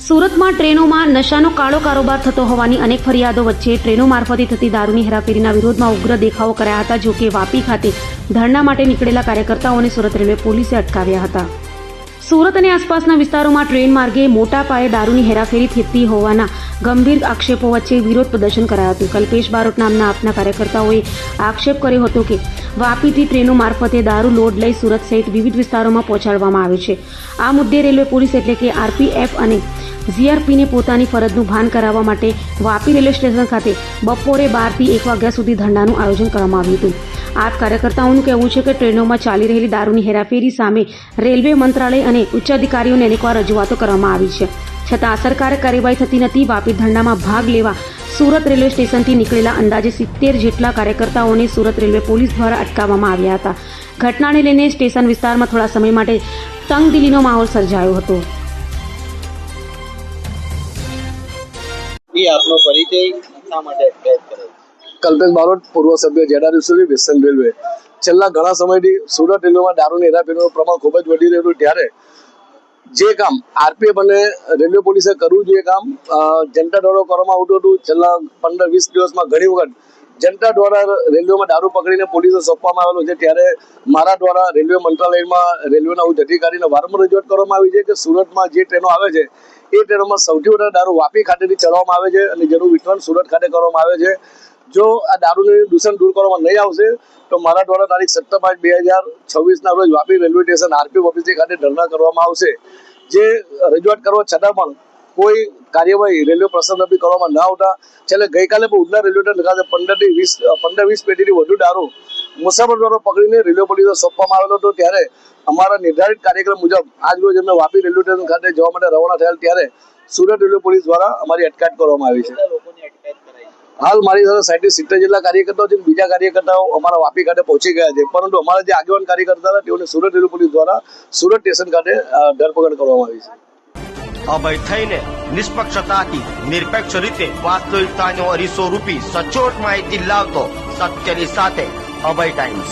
સુરતમાં ટ્રેનોમાં નશાનો કાળો કારોબાર થતો હોવાની અનેક ફરિયાદો વચ્ચે ટ્રેનો મારફતે થતી દારૂની હેરાફેરીના વિરોધમાં ઉગ્ર દેખાવો કરાયા હતા. જો કે વાપી ખાતે ધરણા માટે નીકળેલા કાર્યકર્તાઓને સુરત રેલવે પોલીસે અટકાવ્યા હતા. સુરત અને આસપાસના વિસ્તારોમાં ટ્રેન માર્ગે મોટા પાયે દારૂની હેરાફેરી થતી હોવાના ગંભીર આક્ષેપો વચ્ચે વિરોધ પ્રદર્શન કરાયું હતું. કલ્પેશ બારોટ નામના આપના કાર્યકર્તાઓએ આક્ષેપ કર્યો હતો કે વાપીથી ટ્રેનો મારફતે દારૂ લોડ લઈ સુરત સહિત વિવિધ વિસ્તારોમાં પહોંચાડવામાં આવે છે. આ મુદ્દે રેલવે પોલીસ એટલે કે આરપીએફ અને જીઆરપીને પોતાની ફરજનું ભાન કરાવવા માટે વાપી રેલવે સ્ટેશન ખાતે બપોરે 12 થી 1 વાગ્યા સુધી ધરણાનું આયોજન કરવામાં આવ્યું હતું. આપ કાર્યકર્તાઓનું કહેવું છે કે ટ્રેનોમાં ચાલી રહેલી દારૂની હેરાફેરી સામે રેલવે મંત્રાલય અને ઉચ્ચ અધિકારીઓને અનેકવાર રજૂઆતો કરવામાં આવી છે, છતાં અસરકારક કાર્યવાહી થતી નથી. વાપી ધરણામાં ભાગ લેવા સુરત રેલવે સ્ટેશનથી નીકળેલા અંદાજે 70 જેટલા કાર્યકર્તાઓને સુરત રેલવે પોલીસ દ્વારા અટકાવવામાં આવ્યા હતા. ઘટનાને લઈને સ્ટેશન વિસ્તારમાં થોડા સમય માટે તંગદિલીનો માહોલ સર્જાયો હતો. આપનો પરિચય શા માટે અટકાયત કરે? કલ્પેશ બારોટ, પૂર્વ સભ્ય જેડારી વેસ્ટર્ન રેલવે. છેલ્લા ઘણા સમયથી સુરત રેલવેમાં દારૂની હેરાફેરીનું પ્રમાણ ખૂબ જ વધી રહ્યું, ત્યારે જે કામ આરપીએફ અને રેલવે પોલીસે કરવું જોઈએ કામ જનતા દ્વારા કરવામાં આવતું હતું. છેલ્લા 15-20 દિવસમાં ઘણી વખત જનતા દ્વારા રેલવેમાં દારૂ પકડીને પોલીસે સોંપવામાં આવેલો છે. ત્યારે મારા દ્વારા રેલવે મંત્રાલયમાં રેલવેના ઉચ્ચ અધિકારીને વારંવાર રજૂઆત કરવામાં આવી છે કે સુરતમાં જે ટ્રેનો આવે છે એ ટ્રેનોમાં સૌથી વધારે દારૂ વાપી ખાતેથી ચલાવવામાં આવે છે અને જેનું વિતરણ સુરત ખાતે કરવામાં આવે છે. જો આ દારૂનું દૂષણ દૂર કરવામાં નહીં આવશે તો મારા દ્વારા તારીખ 17/5/2026 રોજ Vapi railway station RPF office ખાતે ધરણા કરવામાં આવશે. જે રજૂઆત કરવા છતાં પણ કોઈ કાર્યવાહી રેલવે પ્રશાસન તરફથી કરવામાં ન આવતા છેલ્લે ગઈકાલે પણ ઉધના રેલવે સ્ટેશન ખાતે 15-20 પેટીથી વધુ દારૂ મુસાફર દ્વારા પકડીને રેલવે પોલીસે સોંપવામાં આવેલો હતો. ત્યારે અમારા નિર્ધારિત કાર્યક્રમ મુજબ આજ રોજ એમને વાપી રેલવે સ્ટેશન ખાતે જવા માટે રવાના થયેલ, ત્યારે સુરત રેલવે પોલીસ દ્વારા અમારી અટકાયત કરવામાં આવી છે. હાલ મારી સાથે 60-70 જેટલા કાર્યકર્તાઓ છે. બીજા કાર્યકર્તાઓ અમારા વાપી ખાતે પહોંચી ગયા છે, પરંતુ અમારા જે આગેવાન કાર્યકર્તા હતા તેઓને સુરત રેલવે પોલીસ દ્વારા સુરત સ્ટેશન ખાતે ધરપકડ કરવામાં આવી છે. અભય થઈને નિષ્પક્ષતાથી નિરપેક્ષ રીતે વાસ્તવિકતાનો અરીસો રૂપી સચોટ માહિતી લાવતો સત્યની સાથે અભય ટાઈમ્સ.